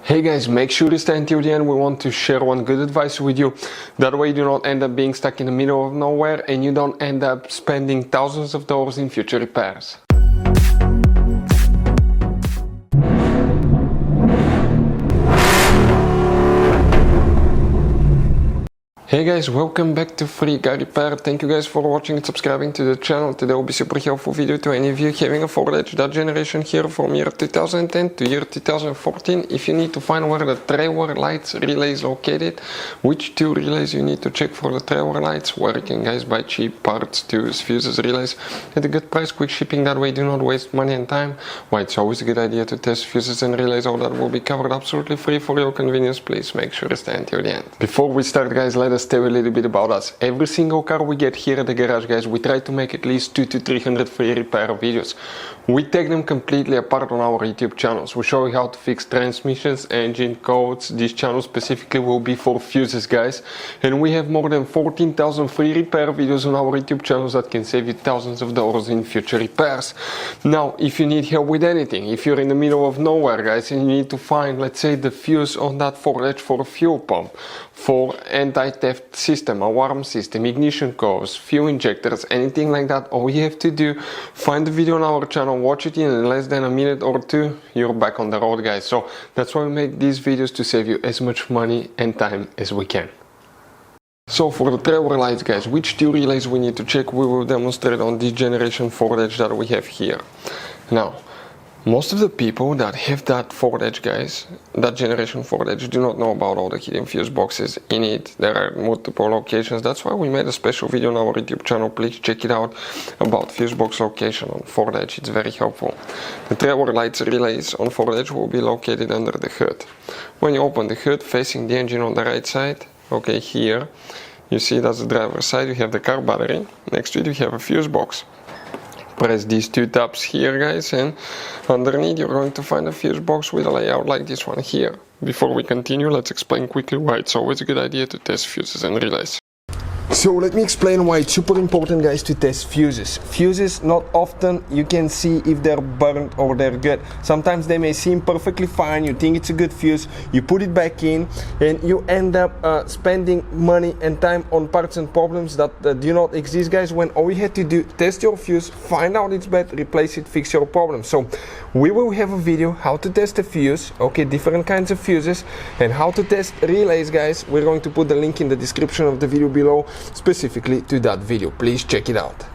Hey guys, make sure to stay until the end. We want to share one good advice with you. That way you do not end up being stuck in the middle of nowhere and you don't end up spending thousands of dollars in future repairs. Hey guys, welcome back to Free Car Repair. Thank you guys for watching and subscribing to the channel. Today will be super helpful video to any of you having a Ford Edge, that generation here from year 2010 to year 2014. If you need to find where the trailer lights relay is located, which two relays you need to check for the trailer lights, where you can guys buy cheap parts, tools, fuses, relays at a good price, quick shipping, that way do not waste money and time. Why it's always a good idea to test fuses and relays, all that will be covered absolutely free for your convenience. Please make sure to stay until the end. Before we start guys, let us tell you a little bit about us. Every single car we get here at the garage guys, we try to make at least 200 to 300 free repair videos. We take them completely apart on our YouTube channels. We show you how to fix transmissions, engine codes. This channel specifically will be for fuses guys, and we have more than 14,000 free repair videos on our YouTube channels that can save you thousands of dollars in future repairs. Now if you need help with anything, if you're in the middle of nowhere guys and you need to find, let's say, the fuse on that Ford Edge for a fuel pump, for anti-theft system, alarm system, ignition codes, fuel injectors, anything like that, all you have to do, find the video on our channel, watch it in less than a minute or two, you're back on the road guys. So that's why we make these videos, to save you as much money and time as we can. So for the trailer lights guys, which two relays we need to check, we will demonstrate on this generation Ford Edge that we have here. Now most of the people that have that Ford Edge guys, that generation Ford Edge, do not know about all the hidden fuse boxes in it. There are multiple locations. That's why we made a special video on our YouTube channel. Please check it out, about fuse box location on Ford Edge. It's very helpful. The trailer lights relays on Ford Edge will be located under the hood. When you open the hood, facing the engine on the right side, okay, here you see that's the driver's side. You have the car battery. Next to it you have a fuse box. Press these two tabs here guys, and underneath you're going to find a fuse box with a layout like this one here. Before we continue, let's explain quickly why it's always a good idea to test fuses and relays. So let me explain why it's super important guys to test fuses. Fuses, not often you can see if they're burnt or they're good. Sometimes they may seem perfectly fine, you think it's a good fuse, you put it back in and you end up spending money and time on parts and problems that do not exist guys, when all you had to do, test your fuse, find out it's bad, replace it, fix your problem. So we will have a video how to test a fuse, okay, different kinds of fuses, and how to test relays guys. We're going to put the link in the description of the video below, specifically to that video. Please check it out.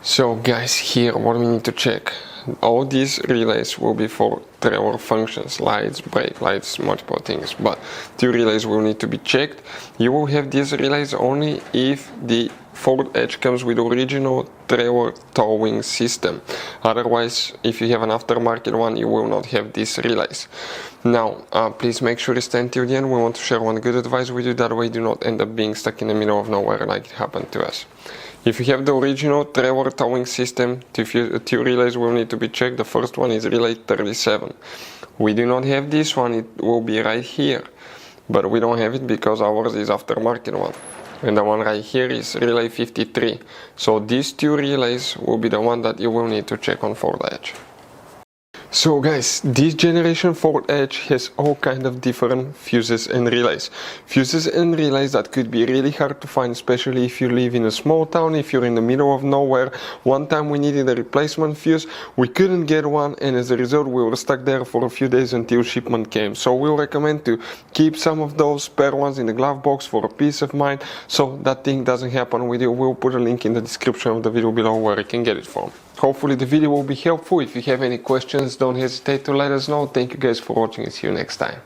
So guys, here what we need to check, all these relays will be for trailer functions, lights, brake lights, multiple things, but two relays will need to be checked. You will have these relays only if the Ford Edge comes with original trailer towing system. Otherwise, if you have an aftermarket one, you will not have these relays. Now please make sure to stay until the end. We want to share one good advice with you, that way do not end up being stuck in the middle of nowhere like it happened to us. If you have the original trailer towing system, two relays will need to be checked. The first one is relay 37. We do not have this one, it will be right here, but we don't have it because ours is aftermarket one. And the one right here is relay 53. So these two relays will be the one that you will need to check on Ford Edge. So guys, this generation Ford Edge has all kind of different fuses and relays. Fuses and relays that could be really hard to find, especially if you live in a small town, if you're in the middle of nowhere. One time we needed a replacement fuse, we couldn't get one, and as a result we were stuck there for a few days until shipment came. So we'll recommend to keep some of those spare ones in the glove box for a peace of mind, so that thing doesn't happen with you. We'll put a link in the description of the video below where you can get it from. Hopefully the video will be helpful. If you have any questions, don't hesitate to let us know. Thank you guys for watching and see you next time.